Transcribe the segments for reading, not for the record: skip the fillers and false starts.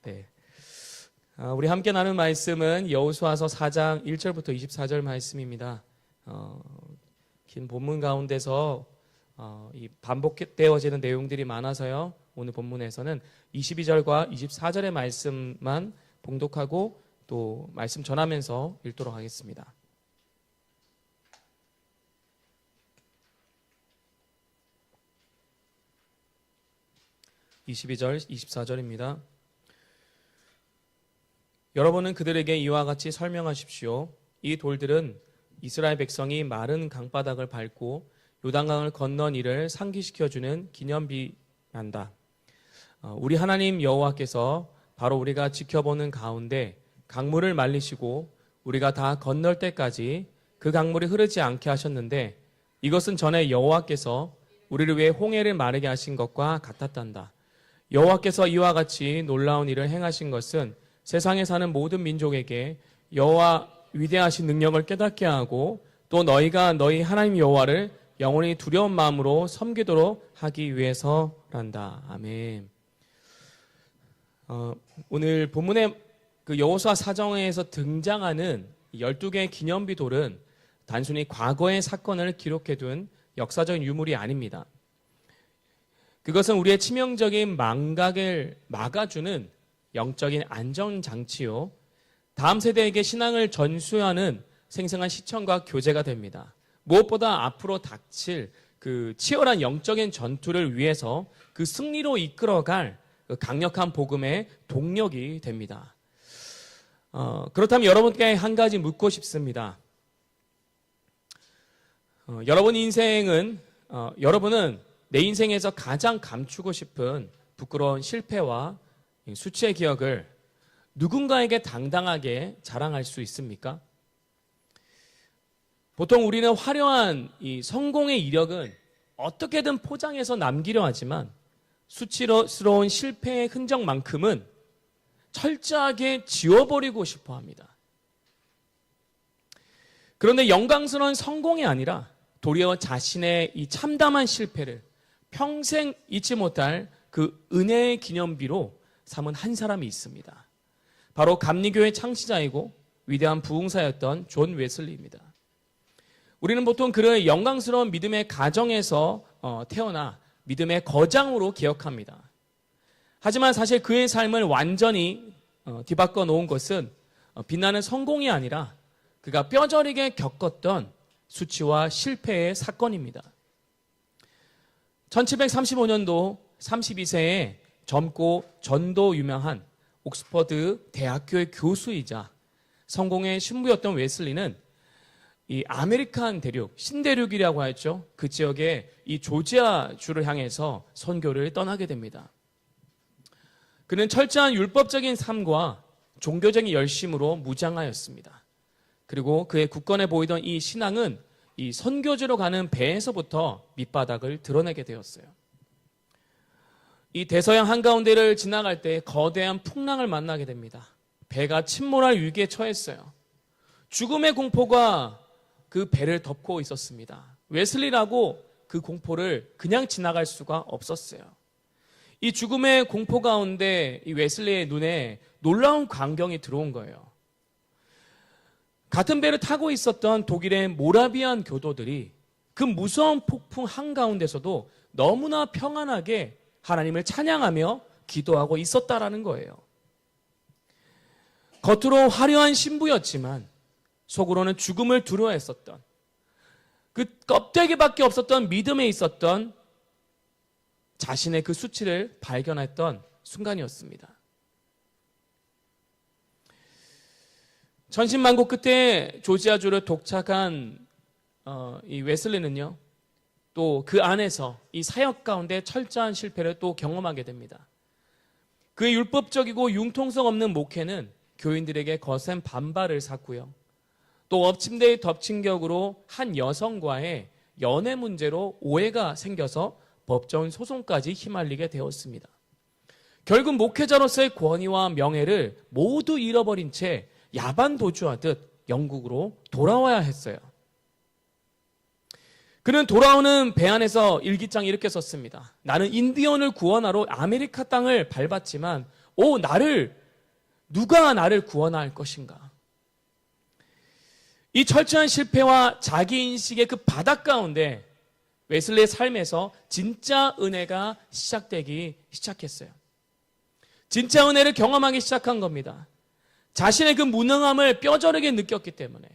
네. 우리 함께 나눈 말씀은 여호수아서 4장 1절부터 24절 말씀입니다. 긴 본문 가운데서 이 반복되어지는 내용들이 많아서요. 오늘 본문에서는 22절과 24절의 말씀만 봉독하고 또 말씀 전하면서 읽도록 하겠습니다. 22절, 24절입니다. 여러분은 그들에게 이와 같이 설명하십시오. 이 돌들은 이스라엘 백성이 마른 강바닥을 밟고 요단강을 건넌 이를 상기시켜주는 기념비란다. 우리 하나님 여호와께서 바로 우리가 지켜보는 가운데 강물을 말리시고 우리가 다 건널 때까지 그 강물이 흐르지 않게 하셨는데 이것은 전에 여호와께서 우리를 위해 홍해를 마르게 하신 것과 같았단다. 여호와께서 이와 같이 놀라운 일을 행하신 것은 세상에 사는 모든 민족에게 여호와 위대하신 능력을 깨닫게 하고 또 너희가 너희 하나님 여호와를 영원히 두려운 마음으로 섬기도록 하기 위해서란다. 아멘. 오늘 본문의 그 여호수아 사정에서 등장하는 12개의 기념비 돌은 단순히 과거의 사건을 기록해둔 역사적인 유물이 아닙니다. 그것은 우리의 치명적인 망각을 막아주는 영적인 안전장치요. 다음 세대에게 신앙을 전수하는 생생한 시청과 교재가 됩니다. 무엇보다 앞으로 닥칠 그 치열한 영적인 전투를 위해서 그 승리로 이끌어갈 그 강력한 복음의 동력이 됩니다. 그렇다면 여러분께 한 가지 묻고 싶습니다. 여러분은 내 인생에서 가장 감추고 싶은 부끄러운 실패와 수치의 기억을 누군가에게 당당하게 자랑할 수 있습니까? 보통 우리는 화려한 이 성공의 이력은 어떻게든 포장해서 남기려 하지만 수치스러운 실패의 흔적만큼은 철저하게 지워버리고 싶어 합니다. 그런데 영광스러운 성공이 아니라 도리어 자신의 이 참담한 실패를 평생 잊지 못할 그 은혜의 기념비로 삼은 한 사람이 있습니다. 바로 감리교의 창시자이고 위대한 부흥사였던 존 웨슬리입니다. 우리는 보통 그를 영광스러운 믿음의 가정에서 태어나 믿음의 거장으로 기억합니다. 하지만 사실 그의 삶을 완전히 뒤바꿔 놓은 것은 빛나는 성공이 아니라 그가 뼈저리게 겪었던 수치와 실패의 사건입니다. 1735년도 32세에 젊고 전도 유명한 옥스퍼드 대학교의 교수이자 성공의 신부였던 웨슬리는 이 아메리칸 대륙, 신대륙이라고 하였죠. 그 지역의 이 조지아주를 향해서 선교를 떠나게 됩니다. 그는 철저한 율법적인 삶과 종교적인 열심으로 무장하였습니다. 그리고 그의 굳건해 보이던 이 신앙은 이 선교지로 가는 배에서부터 밑바닥을 드러내게 되었어요. 이 대서양 한가운데를 지나갈 때 거대한 풍랑을 만나게 됩니다. 배가 침몰할 위기에 처했어요. 죽음의 공포가 그 배를 덮고 있었습니다. 웨슬리라고 그 공포를 그냥 지나갈 수가 없었어요. 이 죽음의 공포 가운데 이 웨슬리의 눈에 놀라운 광경이 들어온 거예요. 같은 배를 타고 있었던 독일의 모라비안 교도들이 그 무서운 폭풍 한가운데서도 너무나 평안하게 하나님을 찬양하며 기도하고 있었다라는 거예요. 겉으로 화려한 신부였지만 속으로는 죽음을 두려워했었던 그 껍데기밖에 없었던 믿음에 있었던 자신의 그 수치를 발견했던 순간이었습니다. 천신만고 끝에 조지아주를 도착한 이 웨슬리는요, 또 그 안에서 이 사역 가운데 철저한 실패를 또 경험하게 됩니다. 그의 율법적이고 융통성 없는 목회는 교인들에게 거센 반발을 샀고요. 또 엎침대의 덮친 격으로 한 여성과의 연애 문제로 오해가 생겨서 법정 소송까지 휘말리게 되었습니다. 결국 목회자로서의 권위와 명예를 모두 잃어버린 채 야반 도주하듯 영국으로 돌아와야 했어요. 그는 돌아오는 배 안에서 일기장에 이렇게 썼습니다. 나는 인디언을 구원하러 아메리카 땅을 밟았지만 누가 나를 구원할 것인가? 이 철저한 실패와 자기인식의 그 바닥 가운데 웨슬리의 삶에서 진짜 은혜가 시작되기 시작했어요. 진짜 은혜를 경험하기 시작한 겁니다. 자신의 그 무능함을 뼈저리게 느꼈기 때문에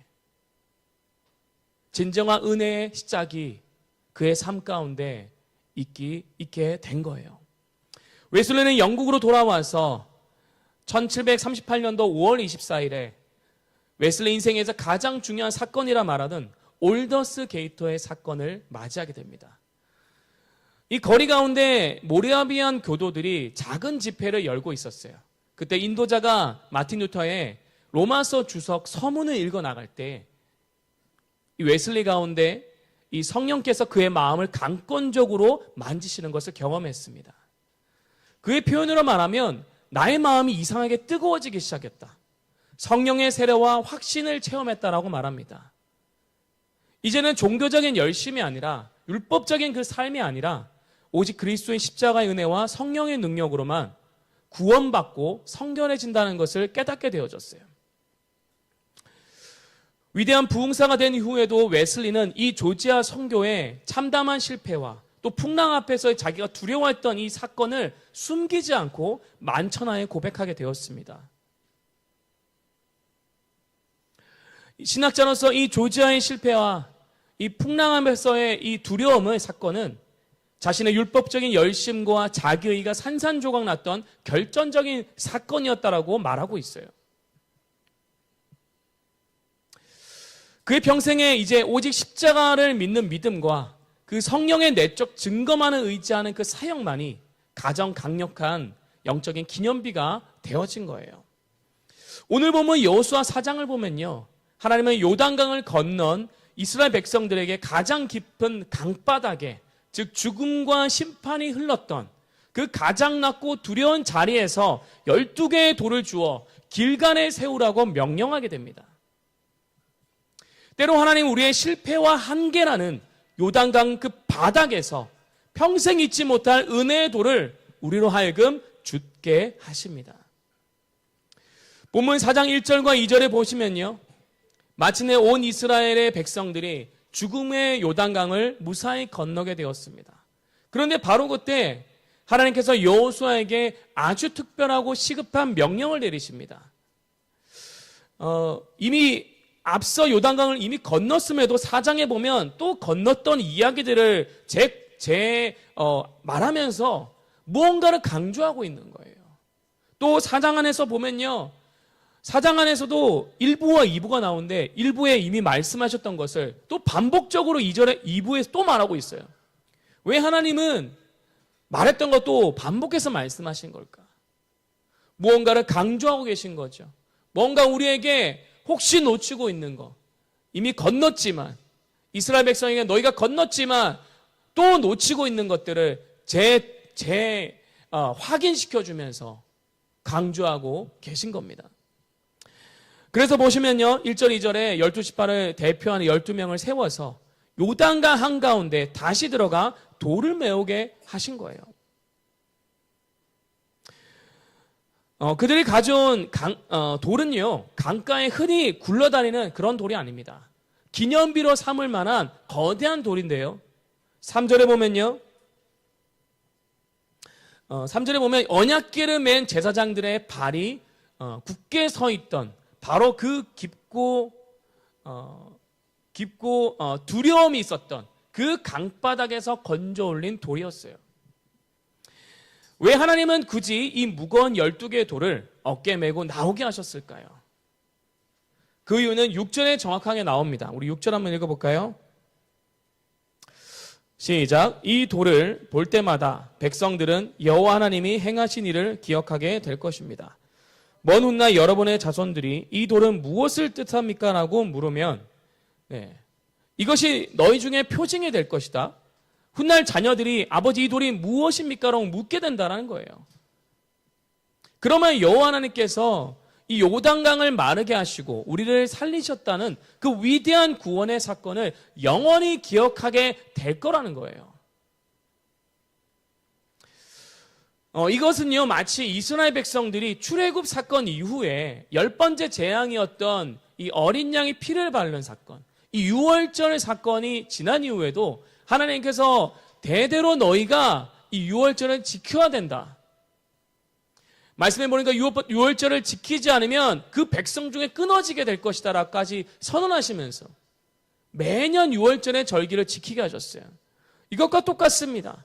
진정한 은혜의 시작이 그의 삶 가운데 있게 된 거예요. 웨슬리는 영국으로 돌아와서 1738년도 5월 24일에 웨슬리 인생에서 가장 중요한 사건이라 말하던 올더스 게이트의 사건을 맞이하게 됩니다. 이 거리 가운데 모라비안 교도들이 작은 집회를 열고 있었어요. 그때 인도자가 마틴 루터의 로마서 주석 서문을 읽어 나갈 때 이 웨슬리 가운데 이 성령께서 그의 마음을 강권적으로 만지시는 것을 경험했습니다. 그의 표현으로 말하면 나의 마음이 이상하게 뜨거워지기 시작했다. 성령의 세례와 확신을 체험했다라고 말합니다. 이제는 종교적인 열심이 아니라 율법적인 그 삶이 아니라 오직 그리스도의 십자가의 은혜와 성령의 능력으로만 구원받고 성결해진다는 것을 깨닫게 되어졌어요. 위대한 부흥사가 된 이후에도 웨슬리는 이 조지아 선교의 참담한 실패와 또 풍랑 앞에서 자기가 두려워했던 이 사건을 숨기지 않고 만천하에 고백하게 되었습니다. 신학자로서 이 조지아의 실패와 이 풍랑 앞에서의 이 두려움의 사건은 자신의 율법적인 열심과 자기의가 산산조각 났던 결정적인 사건이었다라고 말하고 있어요. 그의 평생에 이제 오직 십자가를 믿는 믿음과 그 성령의 내적 증거만을 의지하는 그 사역만이 가장 강력한 영적인 기념비가 되어진 거예요. 오늘 보면 여호수아 4장을 보면요, 하나님은 요단강을 건넌 이스라엘 백성들에게 가장 깊은 강바닥에, 즉 죽음과 심판이 흘렀던 그 가장 낮고 두려운 자리에서 12개의 돌을 주어 길간에 세우라고 명령하게 됩니다. 때로 하나님 우리의 실패와 한계라는 요단강 그 바닥에서 평생 잊지 못할 은혜의 돌을 우리로 하여금 줍게 하십니다. 본문 4장 1절과 2절에 보시면요, 마침내 온 이스라엘의 백성들이 죽음의 요단강을 무사히 건너게 되었습니다. 그런데 바로 그때 하나님께서 여호수아에게 아주 특별하고 시급한 명령을 내리십니다. 이미 앞서 요단강을 이미 건넜음에도 4장에 보면 또 건넜던 이야기들을 말하면서 무언가를 강조하고 있는 거예요. 또 4장 안에서 보면요, 4장 안에서도 1부와 2부가 나오는데 1부에 이미 말씀하셨던 것을 또 반복적으로 2절에 2부에서 또 말하고 있어요. 왜 하나님은 말했던 것도 반복해서 말씀하신 걸까? 무언가를 강조하고 계신 거죠. 뭔가 우리에게 혹시 놓치고 있는 거, 이미 건넜지만, 이스라엘 백성에게 너희가 건넜지만 또 놓치고 있는 것들을 확인시켜주면서 강조하고 계신 겁니다. 그래서 보시면요, 1절, 2절에 12지파를 대표하는 12명을 세워서 요단강 한가운데 다시 들어가 돌을 메우게 하신 거예요. 그들이 가져온 돌은요, 강가에 흔히 굴러다니는 그런 돌이 아닙니다. 기념비로 삼을 만한 거대한 돌인데요. 3절에 보면요, 3절에 보면 언약궤를 맨 제사장들의 발이 굳게 서 있던 바로 그 깊고 두려움이 있었던 그 강바닥에서 건져 올린 돌이었어요. 왜 하나님은 굳이 이 무거운 12개의 돌을 어깨에 메고 나오게 하셨을까요? 그 이유는 6절에 정확하게 나옵니다. 우리 6절 한번 읽어볼까요? 시작. 이 돌을 볼 때마다 백성들은 여호와 하나님이 행하신 일을 기억하게 될 것입니다. 먼 훗날 여러분의 자손들이 이 돌은 무엇을 뜻합니까? 라고 물으면 이것이 너희 중에 표징이 될 것이다. 훗날 자녀들이 아버지 이 돌이 무엇입니까? 라고 묻게 된다는 거예요. 그러면 여호와 하나님께서 이 요단강을 마르게 하시고 우리를 살리셨다는 그 위대한 구원의 사건을 영원히 기억하게 될 거라는 거예요. 이것은요, 마치 이스라엘 백성들이 출애굽 사건 이후에 10번째 재앙이었던 이 어린 양의 피를 바르는 사건, 이 유월절 사건이 지난 이후에도 하나님께서 대대로 너희가 이 유월절을 지켜야 된다. 말씀해 보니까 유월절을 지키지 않으면 그 백성 중에 끊어지게 될 것이다 라까지 선언하시면서 매년 유월절의 절기를 지키게 하셨어요. 이것과 똑같습니다.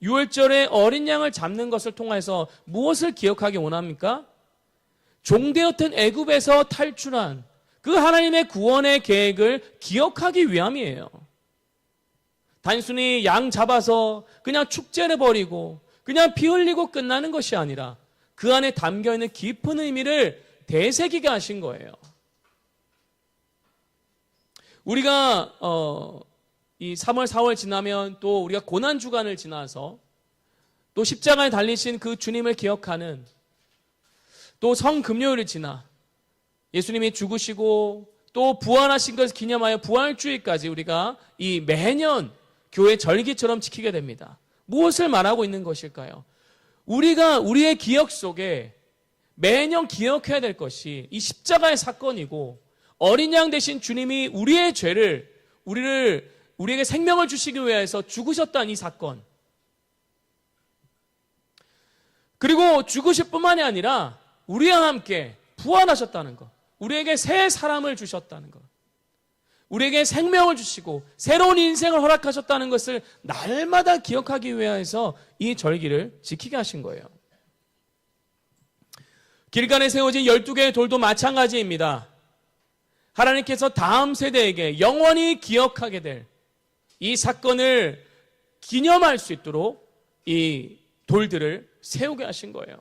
유월절에 어린 양을 잡는 것을 통해서 무엇을 기억하기 원합니까? 종되었던 애굽에서 탈출한 그 하나님의 구원의 계획을 기억하기 위함이에요. 단순히 양 잡아서 그냥 축제를 벌이고 그냥 피 흘리고 끝나는 것이 아니라 그 안에 담겨있는 깊은 의미를 되새기게 하신 거예요. 우리가 이 3월, 4월 지나면 또 우리가 고난주간을 지나서 또 십자가에 달리신 그 주님을 기억하는 또 성금요일을 지나 예수님이 죽으시고 또 부활하신 것을 기념하여 부활주일까지 우리가 이 매년 교회 절기처럼 지키게 됩니다. 무엇을 말하고 있는 것일까요? 우리가 우리의 기억 속에 매년 기억해야 될 것이 이 십자가의 사건이고 어린 양 되신 주님이 우리의 죄를 우리에게 생명을 주시기 위해서 죽으셨다는 이 사건. 그리고 죽으실 뿐만이 아니라 우리와 함께 부활하셨다는 것. 우리에게 새 사람을 주셨다는 것. 우리에게 생명을 주시고 새로운 인생을 허락하셨다는 것을 날마다 기억하기 위해서 이 절기를 지키게 하신 거예요. 길간에 세워진 12개의 돌도 마찬가지입니다. 하나님께서 다음 세대에게 영원히 기억하게 될 이 사건을 기념할 수 있도록 이 돌들을 세우게 하신 거예요.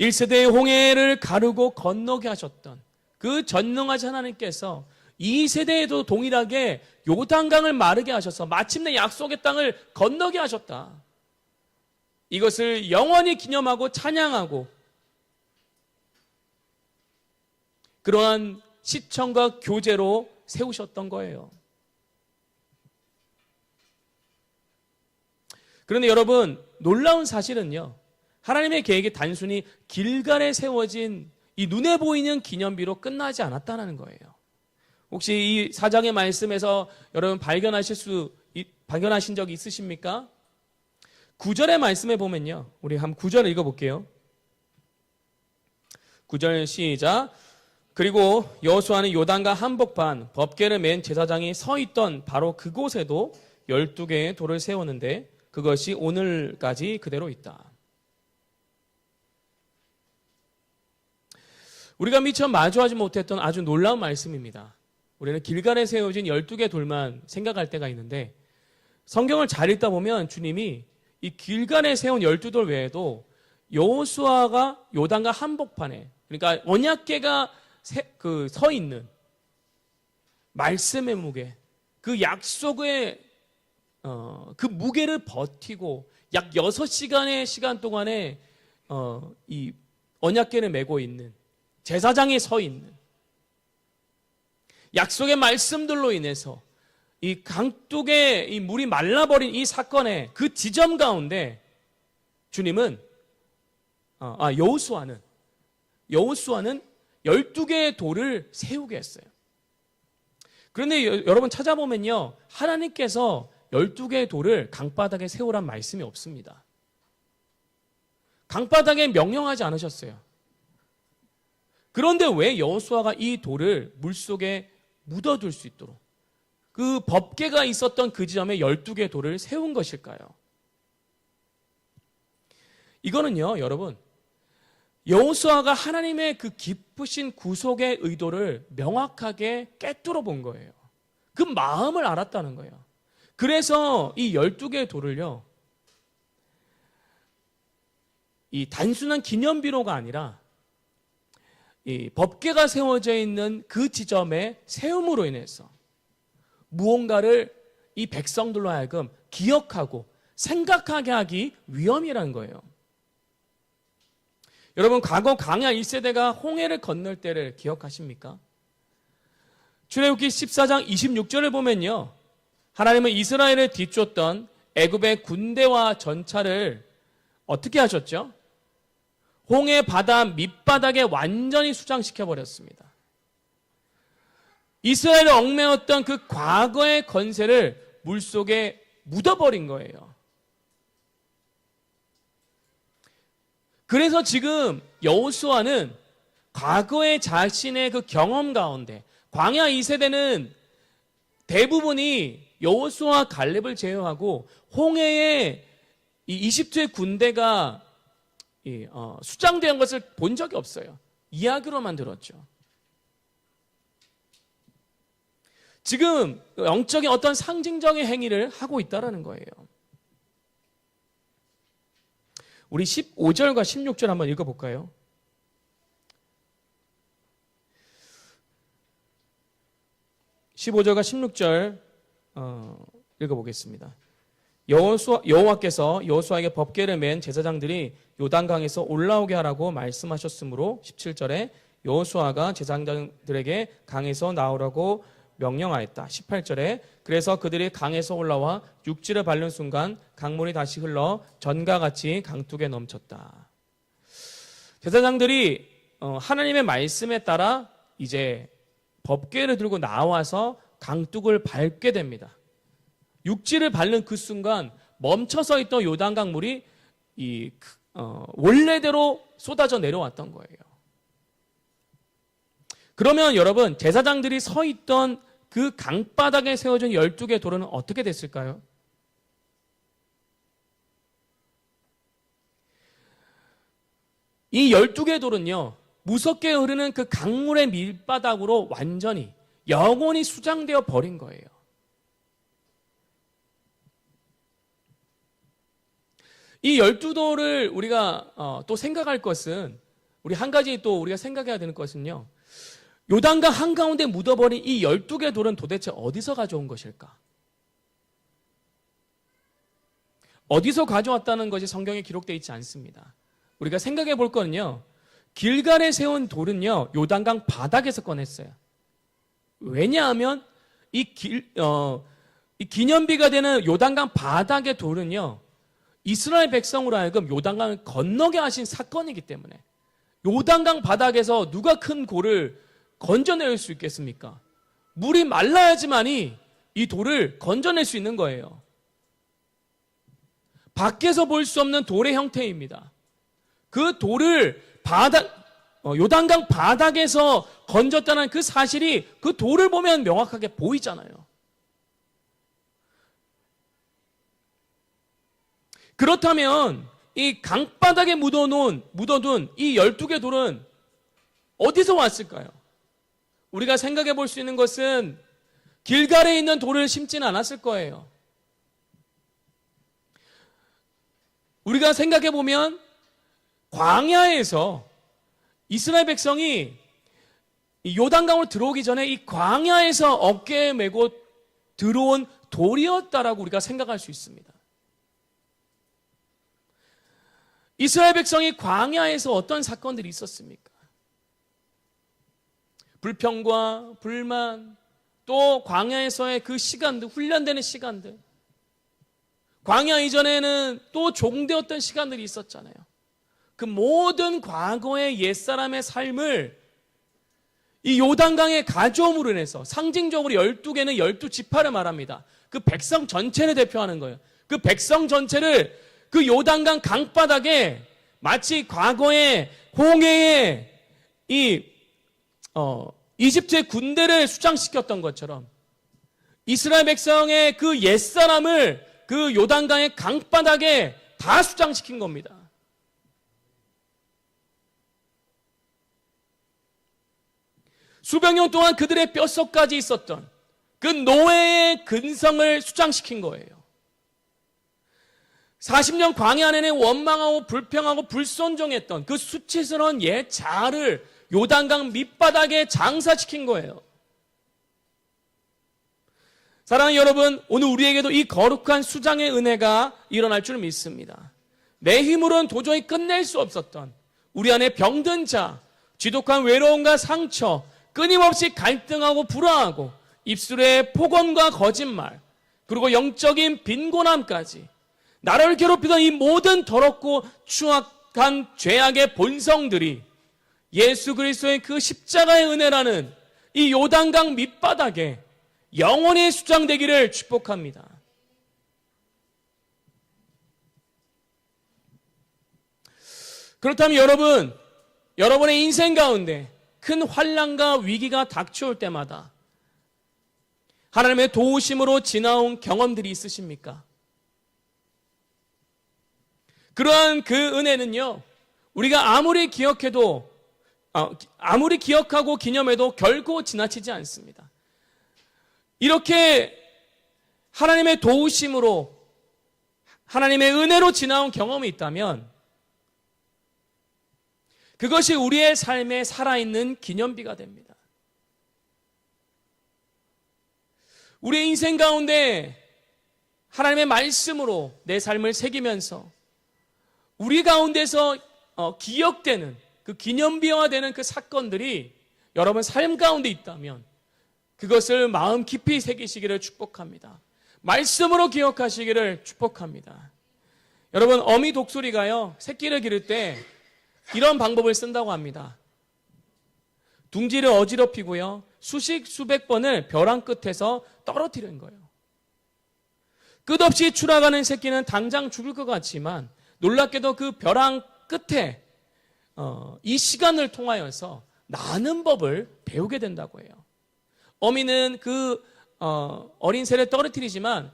1세대의 홍해를 가르고 건너게 하셨던 그 전능하신 하나님께서 2세대에도 동일하게 요단강을 마르게 하셔서 마침내 약속의 땅을 건너게 하셨다. 이것을 영원히 기념하고 찬양하고 그러한 시청과 교제로 세우셨던 거예요. 그런데 여러분, 놀라운 사실은요, 하나님의 계획이 단순히 길갈에 세워진 이 눈에 보이는 기념비로 끝나지 않았다는 거예요. 혹시 이 사장의 말씀에서 여러분 발견하신 적이 있으십니까? 9절의 말씀에 보면요, 우리 한번 9절 읽어볼게요. 9절 시작. 그리고 여호수아는 요단과 한복판 법궤를 맨 제사장이 서 있던 바로 그곳에도 12개의 돌을 세웠는데 그것이 오늘까지 그대로 있다. 우리가 미처 마주하지 못했던 아주 놀라운 말씀입니다. 우리는 길갈에 세워진 12개 돌만 생각할 때가 있는데 성경을 잘 읽다 보면 주님이 이 길갈에 세운 12돌 외에도 여호수아가 요단과 한복판에, 그러니까 언약궤가 서 있는 말씀의 무게, 그 약속의 그 무게를 버티고 약 6시간의 시간 동안에 이 언약궤를 메고 있는 제사장이 서 있는 약속의 말씀들로 인해서 이 강둑에 이 물이 말라버린 이 사건의 그 지점 가운데 주님은 여호수아는 12개의 돌을 세우게 했어요. 그런데 여러분 찾아보면요, 하나님께서 12개의 돌을 강바닥에 세우란 말씀이 없습니다. 강바닥에 명령하지 않으셨어요. 그런데 왜 여호수아가 이 돌을 물속에 묻어둘 수 있도록 그 법궤가 있었던 그 지점에 12개의 돌을 세운 것일까요? 이거는요, 여러분, 여호수아가 하나님의 그 깊으신 구속의 의도를 명확하게 꿰뚫어 본 거예요. 그 마음을 알았다는 거예요. 그래서 이 12개의 돌을요, 이 단순한 기념비로가 아니라 이 법궤가 세워져 있는 그 지점에 세움으로 인해서 무언가를 이 백성들로 하여금 기억하고 생각하게 하기 위함이라는 거예요. 여러분, 과거 광야 1세대가 홍해를 건널 때를 기억하십니까? 출애굽기 14장 26절을 보면요, 하나님은 이스라엘을 뒤쫓던 애굽의 군대와 전차를 어떻게 하셨죠? 홍해 바다 밑바닥에 완전히 수장시켜 버렸습니다. 이스라엘을 얽매였던 그 과거의 건세를 물속에 묻어버린 거예요. 그래서 지금 여호수아는 과거의 자신의 그 경험 가운데 광야 2세대는 대부분이 여호수아 갈렙을 제외하고 홍해에 이 이집트의 군대가 수장된 것을 본 적이 없어요. 이야기로만 들었죠. 지금 영적인 어떤 상징적인 행위를 하고 있다는 거예요. 우리 15절과 16절 한번 읽어볼까요? (15절과 16절) 읽어보겠습니다. 여호와께서 여호수아에게 법궤를 맨 제사장들이 요단강에서 올라오게 하라고 말씀하셨으므로 17절에 여호수아가 제사장들에게 강에서 나오라고 명령하였다. 18절에 그래서 그들이 강에서 올라와 육지를 밟는 순간 강물이 다시 흘러 전과 같이 강둑에 넘쳤다. 제사장들이 하나님의 말씀에 따라 이제 법궤를 들고 나와서 강둑을 밟게 됩니다. 육지를 밟는 그 순간 멈춰서 있던 요단강 물이 원래대로 쏟아져 내려왔던 거예요. 그러면 여러분, 제사장들이 서 있던 그 강바닥에 세워진 12개의 돌은 어떻게 됐을까요? 이 12개의 돌은요, 무섭게 흐르는 그 강물의 밑바닥으로 완전히 영원히 수장되어 버린 거예요. 이 12돌을 우리가 또 생각할 것은, 우리 한 가지 또 우리가 생각해야 되는 것은요, 요단강 한가운데 묻어버린 이 12개 돌은 도대체 어디서 가져온 것일까? 어디서 가져왔다는 것이 성경에 기록되어 있지 않습니다. 우리가 생각해 볼 거는요, 길갈에 세운 돌은요, 요단강 바닥에서 꺼냈어요. 왜냐하면 이 기념비가 되는 요단강 바닥의 돌은요, 이스라엘 백성으로 하여금 요단강을 건너게 하신 사건이기 때문에 요단강 바닥에서 누가 큰 돌을 건져낼 수 있겠습니까? 물이 말라야지만이 이 돌을 건져낼 수 있는 거예요. 밖에서 볼 수 없는 돌의 형태입니다. 그 돌을 요단강 바닥에서 건졌다는 그 사실이 그 돌을 보면 명확하게 보이잖아요. 그렇다면 이 강바닥에 묻어둔 이 12개 돌은 어디서 왔을까요? 우리가 생각해 볼 수 있는 것은 길갈에 있는 돌을 심지는 않았을 거예요. 우리가 생각해 보면 광야에서 이스라엘 백성이 요단강으로 들어오기 전에 이 광야에서 어깨에 메고 들어온 돌이었다라고 우리가 생각할 수 있습니다. 이스라엘 백성이 광야에서 어떤 사건들이 있었습니까? 불평과 불만, 또 광야에서의 그 시간들, 훈련되는 시간들, 광야 이전에는 또 종되었던 시간들이 있었잖아요. 그 모든 과거의 옛사람의 삶을 이 요단강에 가져옴으로 인해서 상징적으로 12개는 12지파를 말합니다. 그 백성 전체를 대표하는 거예요. 그 백성 전체를 그 요단강 강바닥에 마치 과거의 홍해에 이집트의 군대를 수장시켰던 것처럼 이스라엘 백성의 그 옛사람을 그 요단강의 강바닥에 다 수장시킨 겁니다. 수백 년 동안 그들의 뼛속까지 있었던 그 노예의 근성을 수장시킨 거예요. 40년 광야 안에는 원망하고 불평하고 불순종했던 그 수치스러운 옛 자아를 요단강 밑바닥에 장사시킨 거예요. 사랑하는 여러분, 오늘 우리에게도 이 거룩한 수장의 은혜가 일어날 줄 믿습니다. 내 힘으로는 도저히 끝낼 수 없었던 우리 안에 병든 자, 지독한 외로움과 상처, 끊임없이 갈등하고 불화하고 입술에 폭언과 거짓말, 그리고 영적인 빈곤함까지, 나를 괴롭히던 이 모든 더럽고 추악한 죄악의 본성들이 예수 그리스도의 그 십자가의 은혜라는 이 요단강 밑바닥에 영원히 수장되기를 축복합니다. 그렇다면 여러분의 인생 가운데 큰 환난과 위기가 닥쳐올 때마다 하나님의 도우심으로 지나온 경험들이 있으십니까? 그러한 그 은혜는요, 우리가 아무리 기억하고 기념해도 결코 지나치지 않습니다. 이렇게 하나님의 도우심으로, 하나님의 은혜로 지나온 경험이 있다면 그것이 우리의 삶에 살아있는 기념비가 됩니다. 우리의 인생 가운데 하나님의 말씀으로 내 삶을 새기면서 우리 가운데서 기억되는 그 기념비화되는 그 사건들이 여러분 삶 가운데 있다면 그것을 마음 깊이 새기시기를 축복합니다. 말씀으로 기억하시기를 축복합니다. 여러분, 어미 독수리가요, 새끼를 기를 때 이런 방법을 쓴다고 합니다. 둥지를 어지럽히고요, 수백 번을 벼랑 끝에서 떨어뜨리는 거예요. 끝없이 추락하는 새끼는 당장 죽을 것 같지만 놀랍게도 그 벼랑 끝에 이 시간을 통하여서 나는 법을 배우게 된다고 해요. 어미는 그 어린 새를 떨어뜨리지만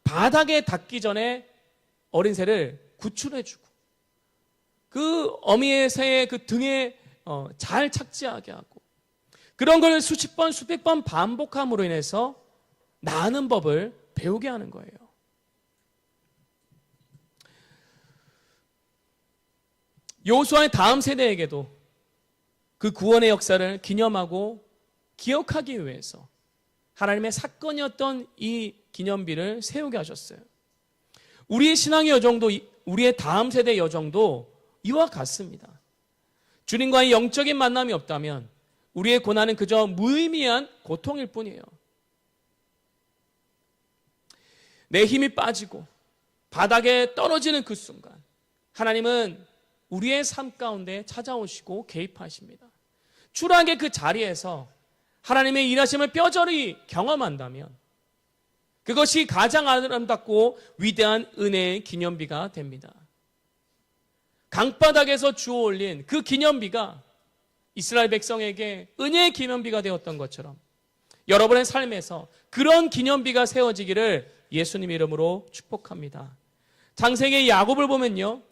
바닥에 닿기 전에 어린 새를 구출해주고 그 어미의 새의 그 등에 잘 착지하게 하고, 그런 걸 수십 번, 수백 번 반복함으로 인해서 나는 법을 배우게 하는 거예요. 여호수아의 다음 세대에게도 그 구원의 역사를 기념하고 기억하기 위해서 하나님의 사건이었던 이 기념비를 세우게 하셨어요. 우리의 신앙의 여정도, 우리의 다음 세대의 여정도 이와 같습니다. 주님과의 영적인 만남이 없다면 우리의 고난은 그저 무의미한 고통일 뿐이에요. 내 힘이 빠지고 바닥에 떨어지는 그 순간 하나님은 우리의 삶 가운데 찾아오시고 개입하십니다. 추락의 그 자리에서 하나님의 일하심을 뼈저리 경험한다면 그것이 가장 아름답고 위대한 은혜의 기념비가 됩니다. 강바닥에서 주워 올린 그 기념비가 이스라엘 백성에게 은혜의 기념비가 되었던 것처럼 여러분의 삶에서 그런 기념비가 세워지기를 예수님 이름으로 축복합니다. 장세기의 야곱을 보면요,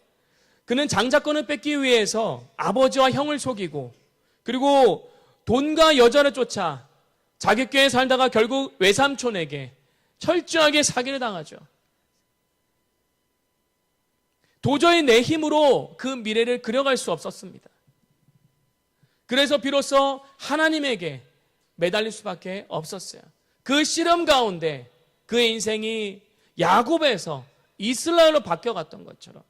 그는 장자권을 뺏기 위해서 아버지와 형을 속이고 그리고 돈과 여자를 쫓아 자기 꾀에 살다가 결국 외삼촌에게 철저하게 사기를 당하죠. 도저히 내 힘으로 그 미래를 그려갈 수 없었습니다. 그래서 비로소 하나님에게 매달릴 수밖에 없었어요. 그 씨름 가운데 그의 인생이 야곱에서 이스라엘로 바뀌어갔던 것처럼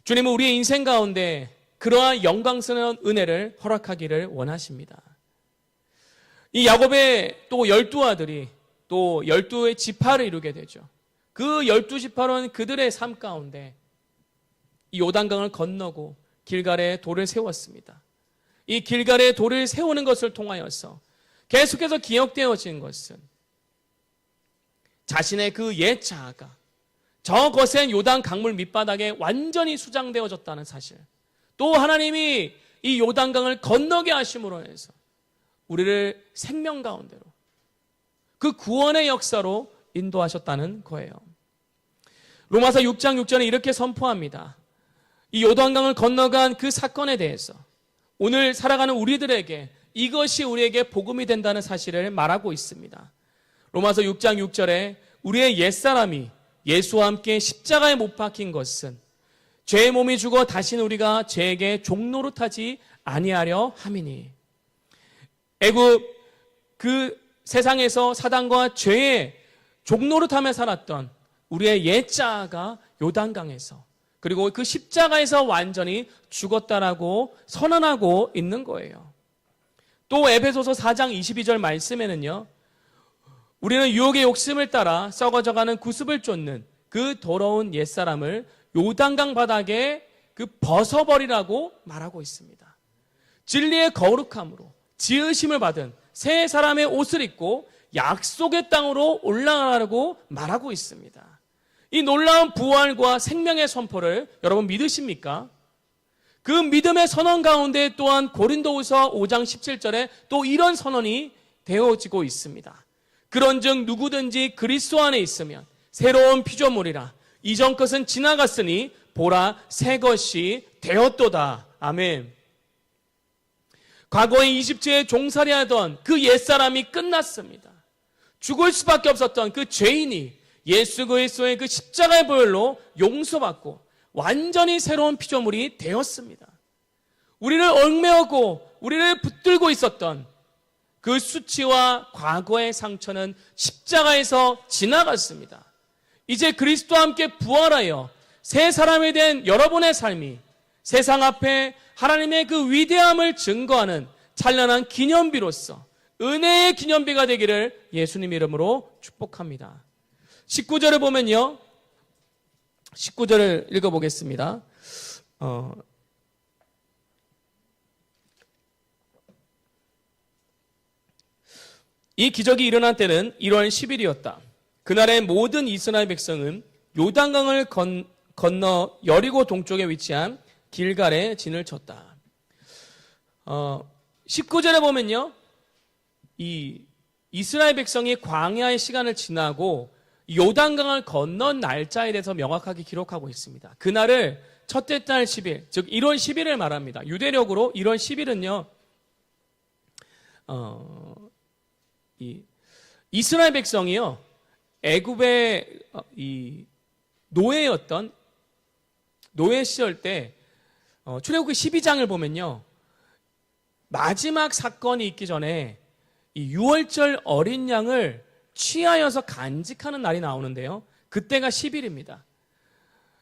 주님은 우리의 인생 가운데 그러한 영광스러운 은혜를 허락하기를 원하십니다. 이 야곱의 또 12아들이 또 12의 지파를 이루게 되죠. 그 12지파로는 그들의 삶 가운데 이 요단강을 건너고 길갈에 돌을 세웠습니다. 이 길갈에 돌을 세우는 것을 통하여서 계속해서 기억되어진 것은 자신의 그 옛 자아가 저 거센 요단 강물 밑바닥에 완전히 수장되어졌다는 사실, 또 하나님이 이 요단강을 건너게 하심으로 해서 우리를 생명 가운데로 그 구원의 역사로 인도하셨다는 거예요. 로마서 6장 6절에 이렇게 선포합니다. 이 요단강을 건너간 그 사건에 대해서 오늘 살아가는 우리들에게 이것이 우리에게 복음이 된다는 사실을 말하고 있습니다. 로마서 6장 6절에 우리의 옛사람이 예수와 함께 십자가에 못 박힌 것은 죄의 몸이 죽어 다시는 우리가 죄에게 종노릇하지 아니하려 함이니. 애굽 그 세상에서 사단과 죄의 종노릇하며 살았던 우리의 옛 자아가 요단강에서 그리고 그 십자가에서 완전히 죽었다라고 선언하고 있는 거예요. 또 에베소서 4장 22절 말씀에는요, 우리는 유혹의 욕심을 따라 썩어져가는 구습을 쫓는 그 더러운 옛사람을 요단강 바닥에 그 벗어버리라고 말하고 있습니다. 진리의 거룩함으로 지으심을 받은 새 사람의 옷을 입고 약속의 땅으로 올라가라고 말하고 있습니다. 이 놀라운 부활과 생명의 선포를 여러분 믿으십니까? 그 믿음의 선언 가운데 또한 고린도후서 5장 17절에 또 이런 선언이 되어지고 있습니다. 그런즉 누구든지 그리스도 안에 있으면 새로운 피조물이라 이전 것은 지나갔으니 보라 새 것이 되었도다. 아멘. 과거에 이집트에 종살이하던 그 옛사람이 끝났습니다. 죽을 수밖에 없었던 그 죄인이 예수 그리스도의 그 십자가의 보혈로 용서받고 완전히 새로운 피조물이 되었습니다. 우리를 얽매었고 우리를 붙들고 있었던 그 수치와 과거의 상처는 십자가에서 지나갔습니다. 이제 그리스도와 함께 부활하여 새 사람이 된 여러분의 삶이 세상 앞에 하나님의 그 위대함을 증거하는 찬란한 기념비로서 은혜의 기념비가 되기를 예수님 이름으로 축복합니다. 19절을 보면요. 19절을 읽어보겠습니다. 이 기적이 일어난 때는 1월 10일이었다. 그날의 모든 이스라엘 백성은 요단강을 건너 여리고 동쪽에 위치한 길갈에 진을 쳤다. 19절에 보면요. 이 이스라엘 백성이 광야의 시간을 지나고 요단강을 건넌 날짜에 대해서 명확하게 기록하고 있습니다. 그날을 첫째 달 10일, 즉 1월 10일을 말합니다. 유대력으로 1월 10일은요. 이스라엘 백성이요. 애굽의 이 노예였던 노예 시절 때 출애굽기 12장을 보면요. 마지막 사건이 있기 전에 이 유월절 어린 양을 취하여서 간직하는 날이 나오는데요. 그때가 10일입니다.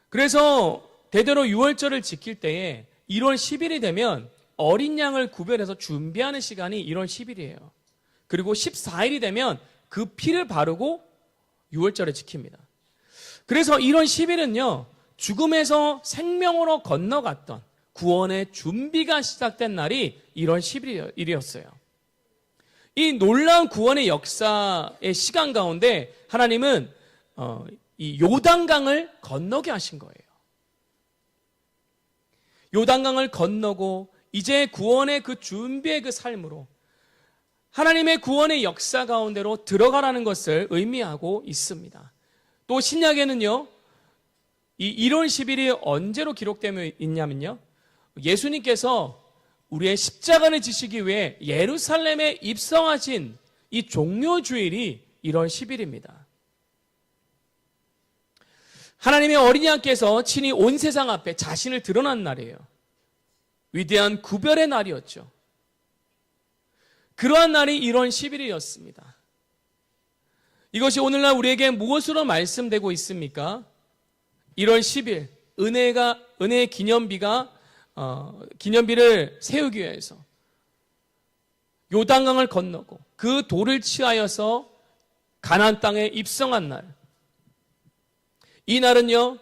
그래서 대대로 유월절을 지킬 때에 1월 10일이 되면 어린 양을 구별해서 준비하는 시간이 1월 10일이에요. 그리고 14일이 되면 그 피를 바르고 유월절을 지킵니다. 그래서 1월 10일은요. 죽음에서 생명으로 건너갔던 구원의 준비가 시작된 날이 1월 10일이었어요. 이 놀라운 구원의 역사의 시간 가운데 하나님은 이 요단강을 건너게 하신 거예요. 요단강을 건너고 이제 구원의 그 준비의 그 삶으로 하나님의 구원의 역사 가운데로 들어가라는 것을 의미하고 있습니다. 또 신약에는요. 이 1월 10일이 언제로 기록되어 있냐면요. 예수님께서 우리의 십자가를 지시기 위해 예루살렘에 입성하신 이 종료주일이 1월 10일입니다. 하나님의 어린 양께서 친히 온 세상 앞에 자신을 드러난 날이에요. 위대한 구별의 날이었죠. 그러한 날이 1월 10일이었습니다. 이것이 오늘날 우리에게 무엇으로 말씀되고 있습니까? 1월 10일 은혜의 기념비를 세우기 위해서 요단강을 건너고 그 돌을 취하여서 가나안 땅에 입성한 날. 이 날은요.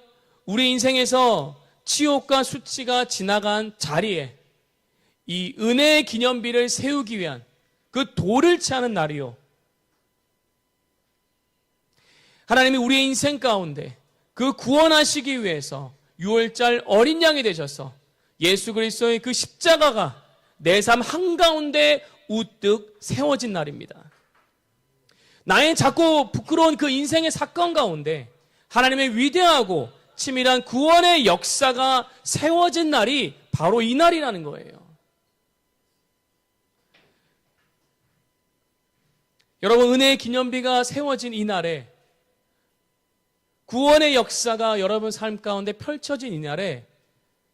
우리 인생에서 치욕과 수치가 지나간 자리에 이 은혜의 기념비를 세우기 위한 그 돌을 취하는 날이요. 하나님이 우리의 인생 가운데 그 구원하시기 위해서 유월절 어린 양이 되셔서 예수 그리스도의 그 십자가가 내 삶 한가운데 우뚝 세워진 날입니다. 나의 작고 부끄러운 그 인생의 사건 가운데 하나님의 위대하고 치밀한 구원의 역사가 세워진 날이 바로 이 날이라는 거예요. 여러분, 은혜의 기념비가 세워진 이 날에 구원의 역사가 여러분 삶 가운데 펼쳐진 이 날에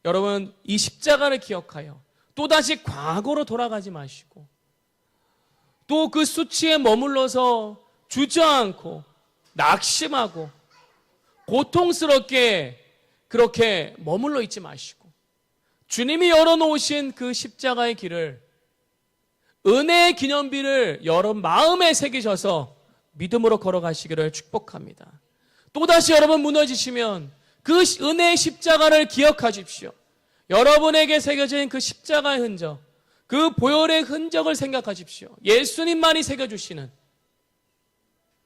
여러분 이 십자가를 기억하여 또다시 과거로 돌아가지 마시고 또 그 수치에 머물러서 주저앉고 낙심하고 고통스럽게 그렇게 머물러 있지 마시고 주님이 열어놓으신 그 십자가의 길을 은혜의 기념비를 여러분 마음에 새기셔서 믿음으로 걸어가시기를 축복합니다. 또다시 여러분 무너지시면 그 은혜의 십자가를 기억하십시오. 여러분에게 새겨진 그 십자가의 흔적, 그 보혈의 흔적을 생각하십시오. 예수님만이 새겨주시는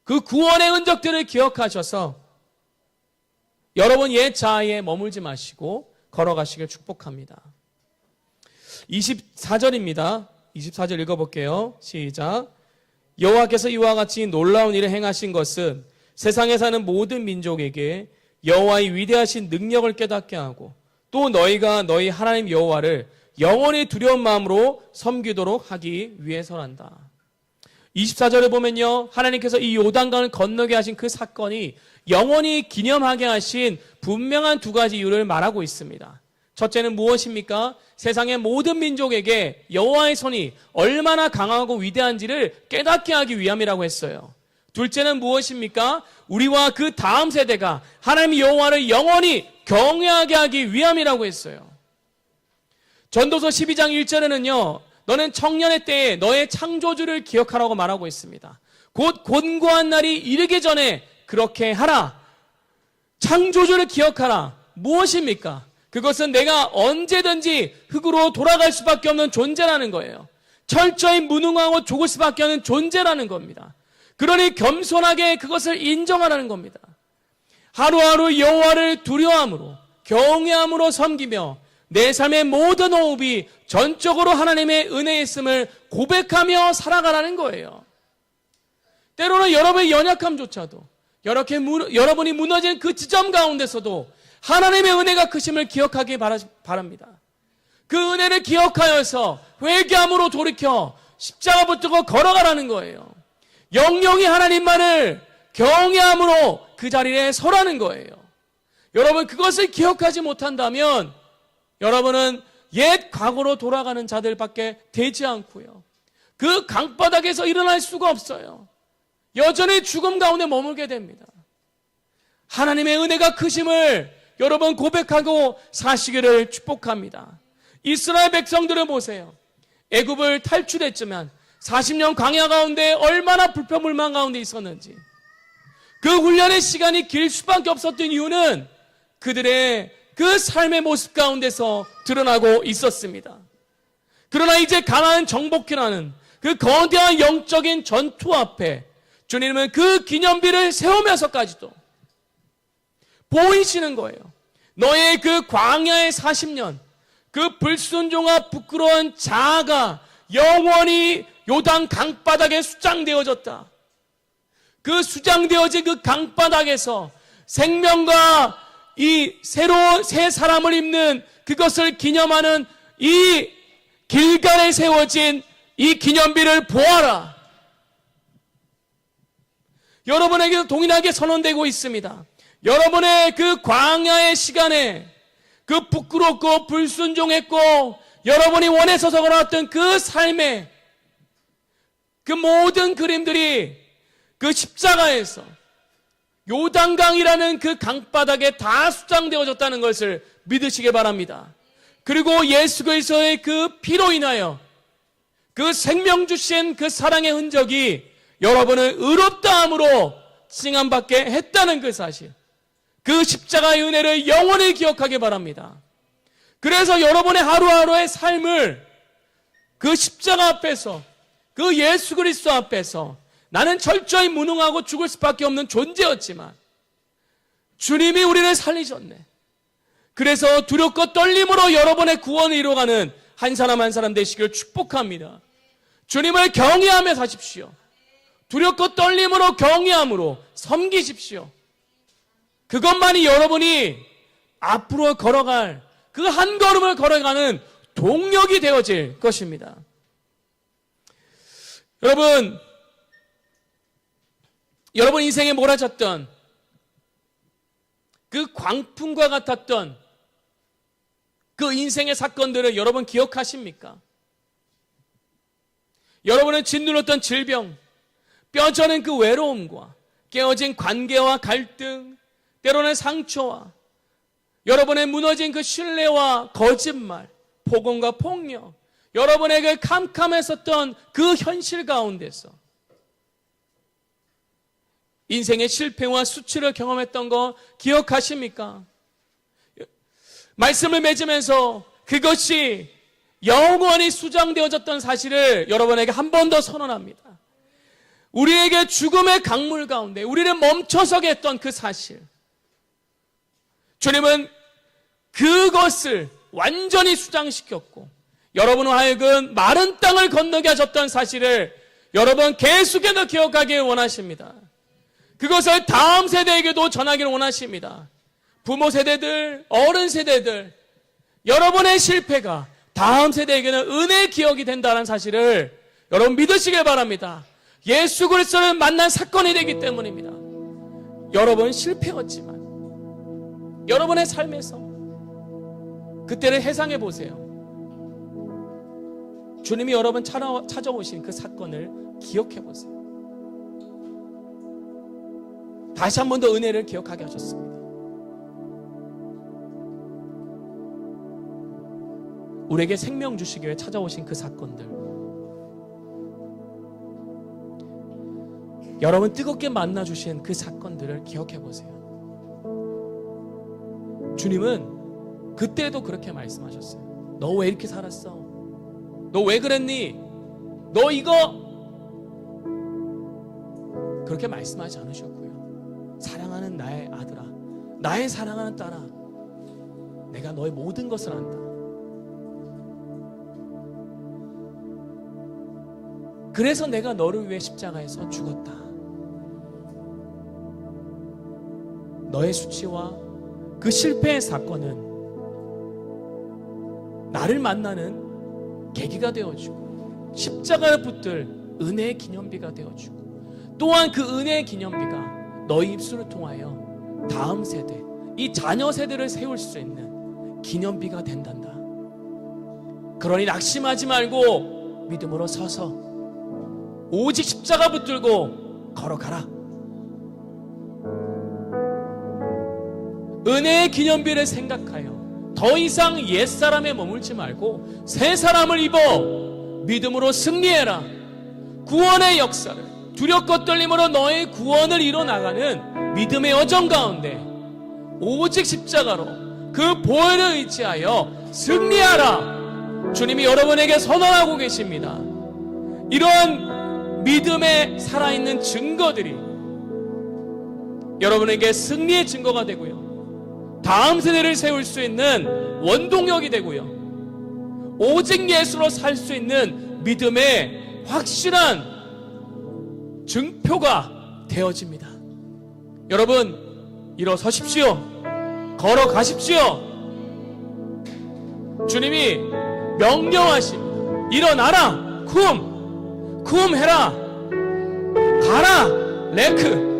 그 구원의 흔적들을 기억하셔서 여러분 옛 자아에 머물지 마시고 걸어가시길 축복합니다. 24절입니다. 24절 읽어볼게요. 시작. 여호와께서 이와 같이 놀라운 일을 행하신 것은 세상에 사는 모든 민족에게 여호와의 위대하신 능력을 깨닫게 하고 또 너희가 너희 하나님 여호와를 영원히 두려운 마음으로 섬기도록 하기 위해서란다. 24절에 보면요, 하나님께서 이 요단강을 건너게 하신 그 사건이 영원히 기념하게 하신 분명한 두 가지 이유를 말하고 있습니다. 첫째는 무엇입니까? 세상의 모든 민족에게 여호와의 손이 얼마나 강하고 위대한지를 깨닫게 하기 위함이라고 했어요. 둘째는 무엇입니까? 우리와 그 다음 세대가 하나님 여호와를 영원히 경외하게 하기 위함이라고 했어요. 전도서 12장 1절에는요, 너는 청년의 때에 너의 창조주를 기억하라고 말하고 있습니다. 곧 곤고한 날이 이르기 전에 그렇게 하라. 창조주를 기억하라. 무엇입니까? 그것은 내가 언제든지 흙으로 돌아갈 수밖에 없는 존재라는 거예요. 철저히 무능하고 죽을 수밖에 없는 존재라는 겁니다. 그러니 겸손하게 그것을 인정하라는 겁니다. 하루하루 여호와를 두려워함으로 경외함으로 섬기며 내 삶의 모든 호흡이 전적으로 하나님의 은혜에 있음을 고백하며 살아가라는 거예요. 때로는 여러분의 연약함조차도 여러분이 무너진 그 지점 가운데서도 하나님의 은혜가 크심을 기억하기 바랍니다. 그 은혜를 기억하여서 회개함으로 돌이켜 십자가 붙들고 걸어가라는 거예요. 영영이 하나님만을 경외함으로 그 자리에 서라는 거예요. 여러분 그것을 기억하지 못한다면 여러분은 옛 과거로 돌아가는 자들밖에 되지 않고요. 그 강바닥에서 일어날 수가 없어요. 여전히 죽음 가운데 머물게 됩니다. 하나님의 은혜가 크심을 여러분 고백하고 사시기를 축복합니다. 이스라엘 백성들을 보세요. 애굽을 탈출했지만 40년 광야 가운데 얼마나 불평불만 가운데 있었는지. 그 훈련의 시간이 길 수밖에 없었던 이유는 그들의 그 삶의 모습 가운데서 드러나고 있었습니다. 그러나 이제 가나안 정복기라는 그 거대한 영적인 전투 앞에 주님은 그 기념비를 세우면서까지도 보이시는 거예요. 너의 그 광야의 40년, 그 불순종과 부끄러운 자아가 영원히 요단 강바닥에 수장되어졌다. 그 수장되어진 그 강바닥에서 생명과 이 새로운 새 사람을 입는 그것을 기념하는 이 길갈에 세워진 이 기념비를 보아라. 여러분에게도 동일하게 선언되고 있습니다. 여러분의 그 광야의 시간에 그 부끄럽고 불순종했고 여러분이 원해서서 걸어왔던 그 삶의 그 모든 그림들이 그 십자가에서 요단강이라는 그 강바닥에 다 수장되어졌다는 것을 믿으시기 바랍니다. 그리고 예수 그리스도의 그 피로 인하여 그 생명 주신 그 사랑의 흔적이 여러분을 의롭다함으로 칭함받게 했다는 그 사실, 그 십자가의 은혜를 영원히 기억하기 바랍니다. 그래서 여러분의 하루하루의 삶을 그 십자가 앞에서, 그 예수 그리스도 앞에서 나는 철저히 무능하고 죽을 수밖에 없는 존재였지만 주님이 우리를 살리셨네. 그래서 두렵고 떨림으로 여러분의 구원을 이루어가는 한 사람 한 사람 되시길 축복합니다. 주님을 경외하며 사십시오. 두렵고 떨림으로 경외함으로 섬기십시오. 그것만이 여러분이 앞으로 걸어갈 그 한 걸음을 걸어가는 동력이 되어질 것입니다. 여러분 인생에 몰아쳤던 그 광풍과 같았던 그 인생의 사건들을 여러분 기억하십니까? 여러분은 짓눌렀던 질병, 뼈저는 그 외로움과 깨어진 관계와 갈등, 때로는 상처와 여러분의 무너진 그 신뢰와 거짓말, 폭언과 폭력, 여러분에게 캄캄했었던 그 현실 가운데서 인생의 실패와 수치를 경험했던 거 기억하십니까? 말씀을 맺으면서 그것이 영원히 수장되어졌던 사실을 여러분에게 한 번 더 선언합니다. 우리에게 죽음의 강물 가운데 우리를 멈춰서게 했던 그 사실, 주님은 그것을 완전히 수장시켰고 여러분을 하여금 마른 땅을 건너게 하셨던 사실을 여러분 계속해서 기억하길 원하십니다. 그것을 다음 세대에게도 전하기를 원하십니다. 부모 세대들, 어른 세대들, 여러분의 실패가 다음 세대에게는 은혜의 기억이 된다는 사실을 여러분 믿으시길 바랍니다. 예수 그리스도를 만난 사건이 되기 때문입니다. 여러분 실패였지만 여러분의 삶에서 그때를 회상해 보세요. 주님이 여러분 찾아오신 그 사건을 기억해 보세요. 다시 한 번 더 은혜를 기억하게 하셨습니다. 우리에게 생명 주시기 위해 찾아오신 그 사건들, 여러분 뜨겁게 만나주신 그 사건들을 기억해 보세요. 주님은 그때도 그렇게 말씀하셨어요. 너 왜 이렇게 살았어? 너 왜 그랬니? 너 이거 그렇게 말씀하지 않으셨고요. 사랑하는 나의 아들아, 나의 사랑하는 딸아, 내가 너의 모든 것을 안다. 그래서 내가 너를 위해 십자가에서 죽었다. 너의 수치와 그 실패의 사건은 나를 만나는 계기가 되어주고 십자가를 붙들 은혜의 기념비가 되어주고, 또한 그 은혜의 기념비가 너희 입술을 통하여 다음 세대, 이 자녀 세대를 세울 수 있는 기념비가 된단다. 그러니 낙심하지 말고 믿음으로 서서 오직 십자가 붙들고 걸어가라. 은혜의 기념비를 생각하여 더 이상 옛사람에 머물지 말고 새 사람을 입어 믿음으로 승리해라. 구원의 역사를 두렵고 떨림으로 너의 구원을 이뤄나가는 믿음의 여정 가운데 오직 십자가로 그 보혈을 의지하여 승리하라. 주님이 여러분에게 선언하고 계십니다. 이런 믿음의 살아있는 증거들이 여러분에게 승리의 증거가 되고요, 다음 세대를 세울 수 있는 원동력이 되고요, 오직 예수로 살 수 있는 믿음의 확실한 증표가 되어집니다. 여러분 일어서십시오. 걸어가십시오. 주님이 명령하십니다. 일어나라. 쿰 해라. 가라. 레크.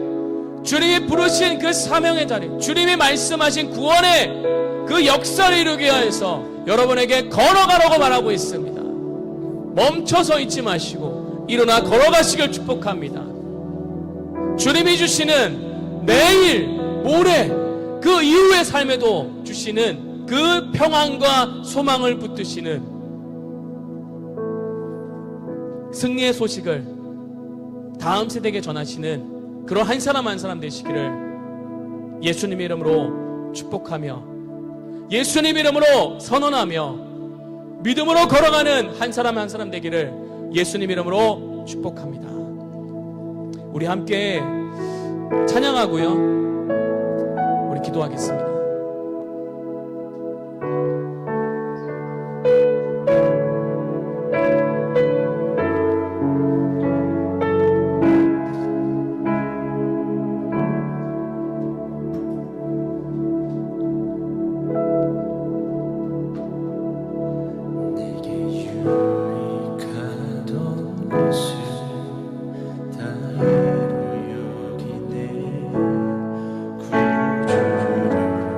주님이 부르신 그 사명의 자리, 주님이 말씀하신 구원의 그 역사를 이루기 위해서 여러분에게 걸어가라고 말하고 있습니다. 멈춰서 있지 마시고 일어나 걸어가시길 축복합니다. 주님이 주시는 내일, 모레, 그 이후의 삶에도 주시는 그 평안과 소망을 붙드시는 승리의 소식을 다음 세대에게 전하시는 그런 한 사람 한 사람 되시기를 예수님의 이름으로 축복하며, 예수님 이름으로 선언하며 믿음으로 걸어가는 한 사람 한 사람 되기를 예수님 이름으로 축복합니다. 우리 함께 찬양하고요, 우리 기도하겠습니다. 다행으로 여기네 구주를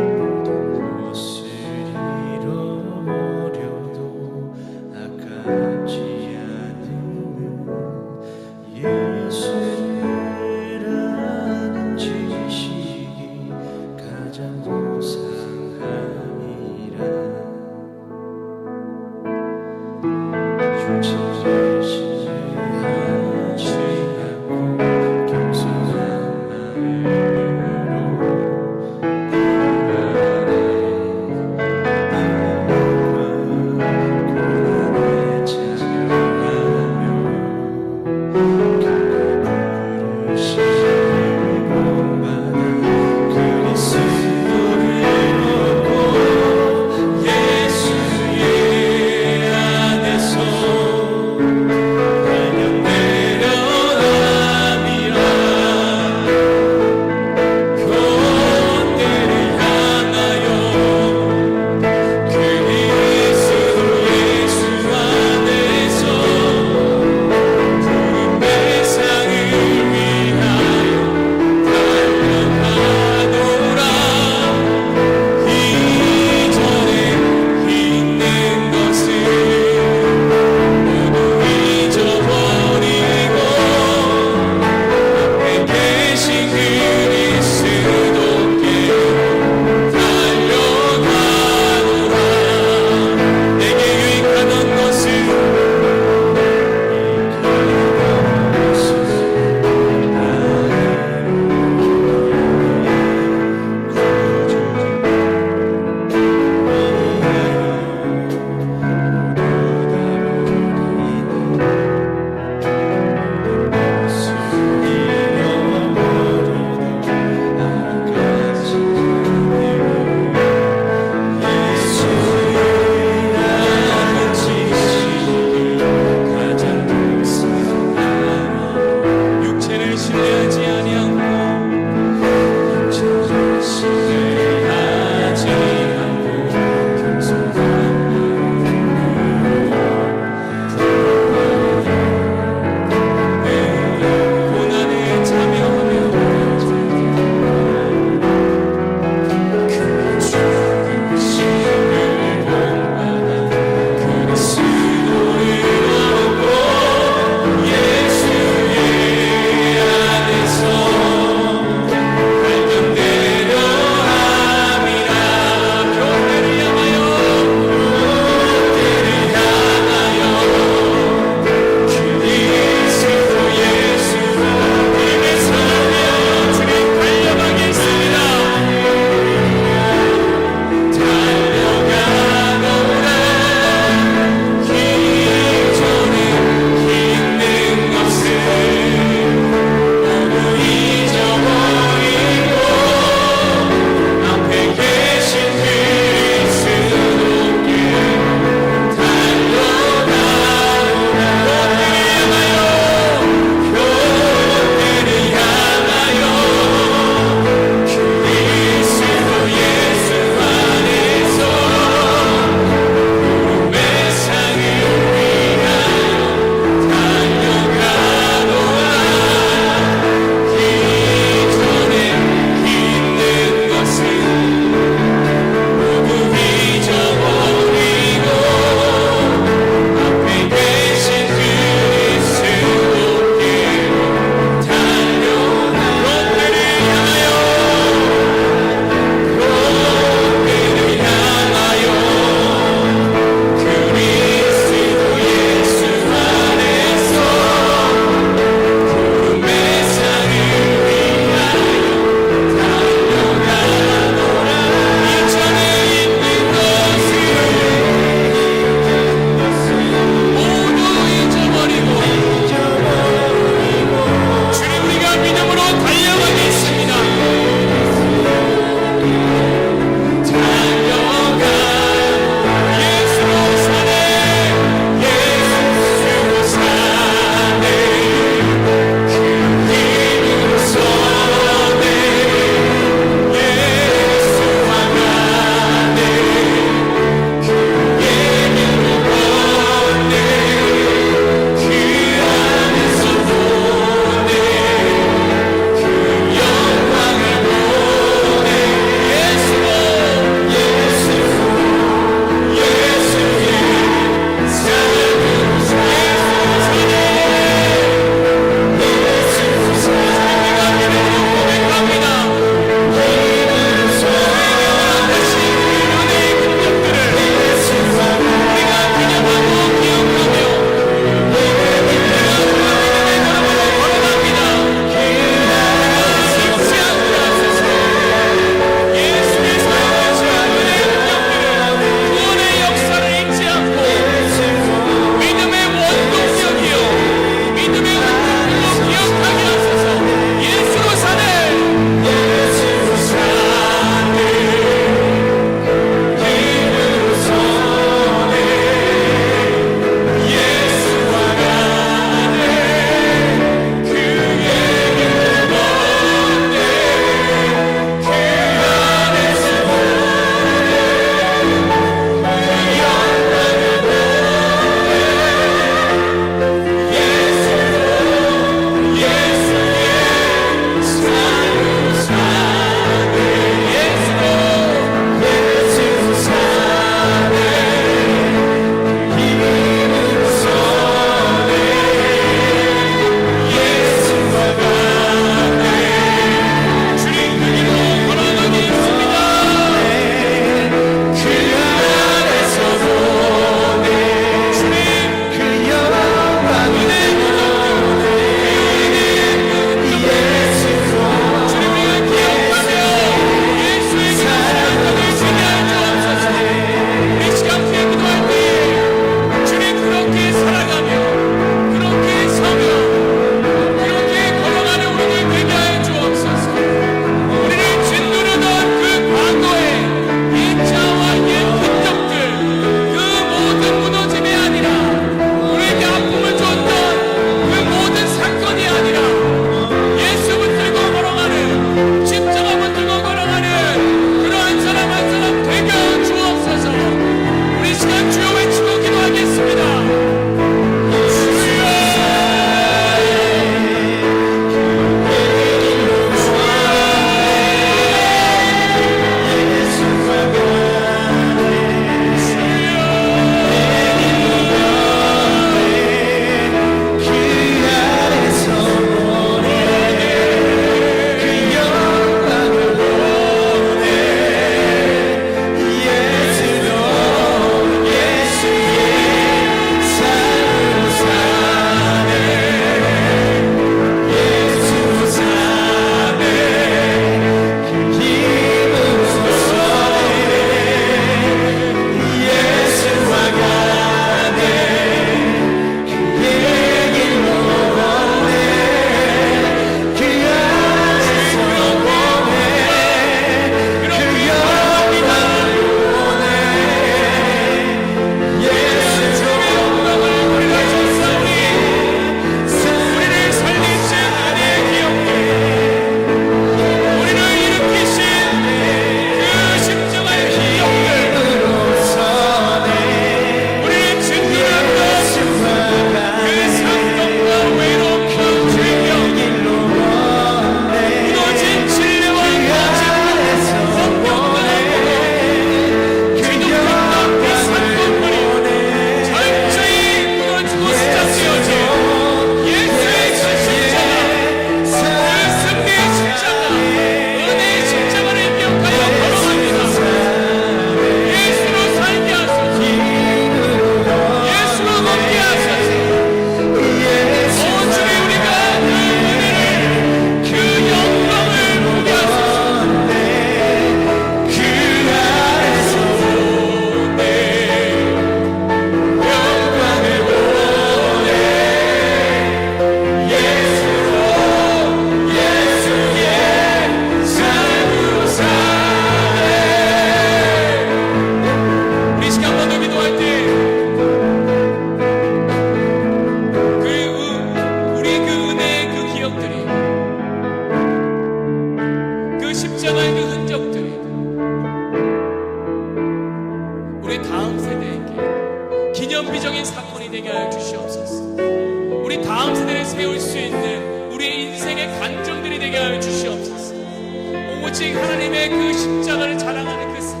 오직 하나님의 그 십자가를 자랑하는 그 삶,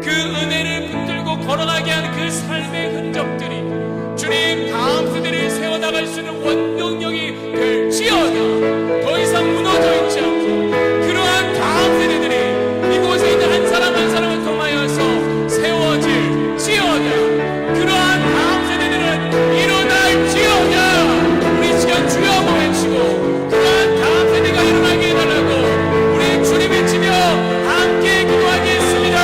그 은혜를 붙들고 걸어가게 하는 그 삶의 흔적들이 주님 다음 세대를 세워나갈 수 있는 원동력이 될지어다. 더 이상 무너져 있지 않고 그러한 다음 세대들이 이곳에 있는 한 사람 한 사람을 통하여서 세워질지어다. 그러한 다음 세대들은 일어날지어다. 우리 시간 주여 한번 외치고 그러한 다음 세대가 일어나게 해달라고 우리 주님 외치며 함께 기도하겠습니다.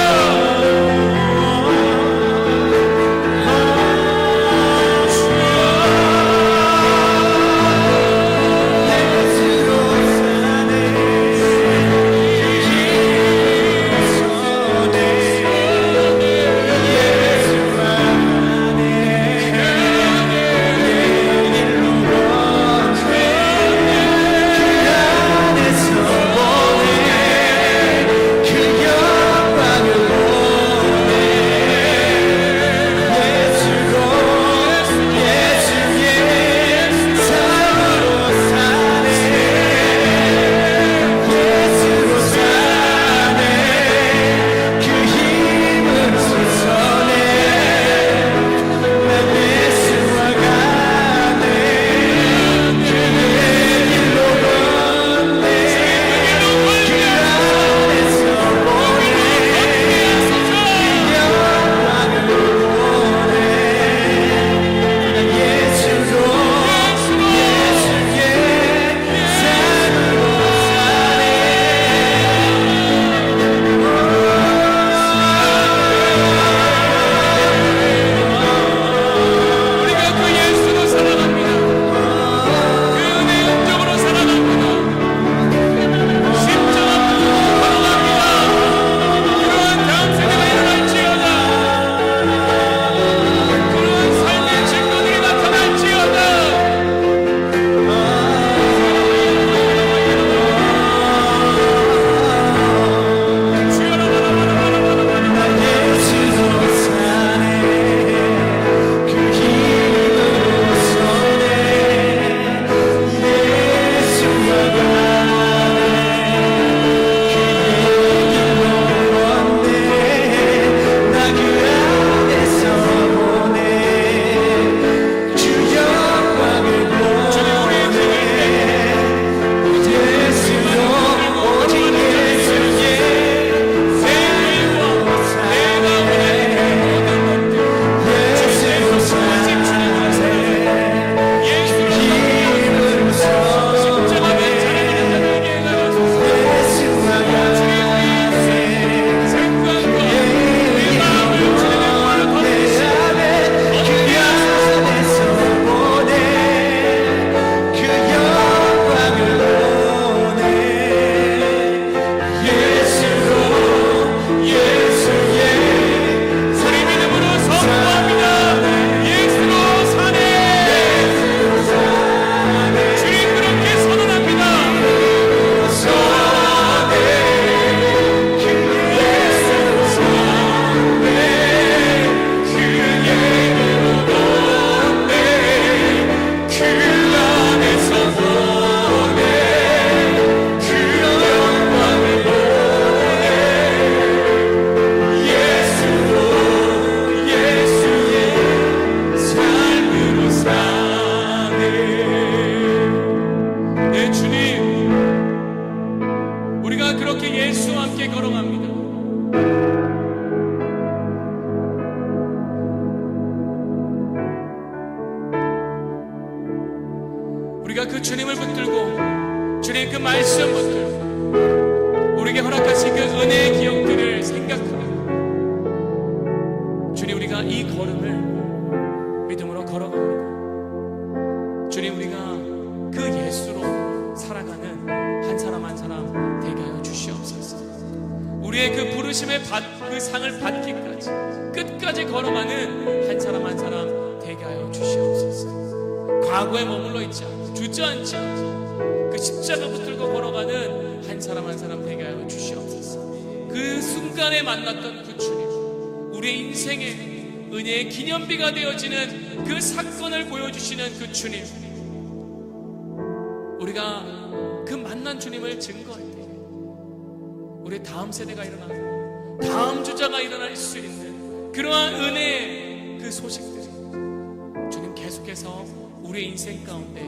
우리가 그 주님을 붙들고 주님 그 말씀 붙들고 우리에게 허락하신 그 은혜의 기억들을 생각하며 주님 우리가 이 걸음을 믿음으로 걸어갑니다. 주님 우리가 그 예수로 살아가는 한 사람 한 사람 되게 하여 주시옵소서. 우리의 그 부르심의 그 상을 받기까지 끝까지 걸어가는 한 사람 한 사람 되게 하여 주시옵소서. 과거에 머물러 있지 않고 주저앉지 않고 그 십자가 붙들고 걸어가는 한 사람 한 사람 되게 하여 주시옵소서. 그 순간에 만났던 그 주님, 우리의 인생의 은혜의 기념비가 되어지는 그 사건을 보여주시는 그 주님, 우리가 그 만난 주님을 증거할 때 우리 다음 세대가 일어나고 다음 주자가 일어날 수 있는 그러한 은혜의 그 소식들이 주님 계속해서 우리의 인생 가운데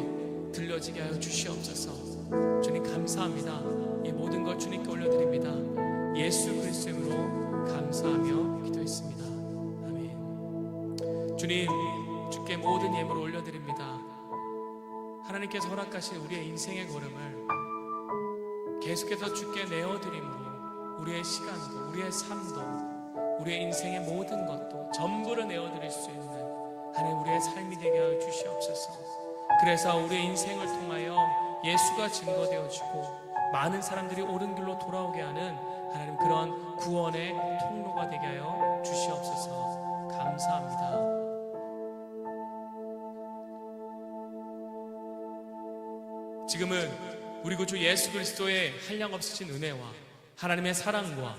들려지게 하여 주시옵소서. 주님 감사합니다. 이 모든 것 주님께 올려드립니다. 예수 그리스도의 이름으로 감사하며 기도했습니다. 아멘. 주님, 주께 모든 예물을 올려드립니다. 하나님께서 허락하신 우리의 인생의 걸음을 계속해서 주께 내어드림으로 우리의 시간도, 우리의 삶도, 우리의 인생의 모든 것도 전부를 내어드릴 수 있는 하나님 우리의 삶이 되게 하여 주시옵소서. 그래서 우리의 인생을 통하여 예수가 증거되어지고 많은 사람들이 옳은 길로 돌아오게 하는 하나님 그런 구원의 통로가 되게 하여 주시옵소서. 감사합니다. 지금은 우리 구주 예수 그리스도의 한량없으신 은혜와 하나님의 사랑과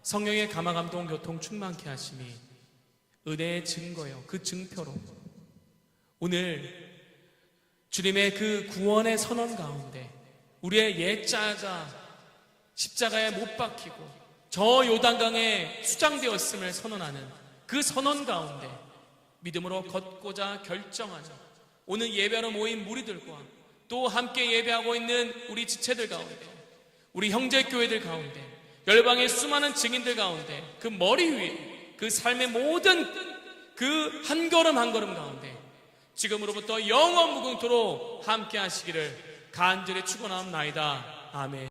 성령의 감화감동 교통 충만케 하심이 은혜의 증거요, 그 증표로 오늘 주님의 그 구원의 선언 가운데 우리의 옛자가 십자가에 못 박히고 저 요단강에 수장되었음을 선언하는 그 선언 가운데 믿음으로 걷고자 결정하는 오늘 예배하러 모인 무리들과 또 함께 예배하고 있는 우리 지체들 가운데, 우리 형제교회들 가운데, 열방의 수많은 증인들 가운데 그 머리 위에 그 삶의 모든 그 한 걸음 한 걸음 가운데 지금으로부터 영원 무궁토록 함께 하시기를 간절히 축원하옵나이다. 아멘.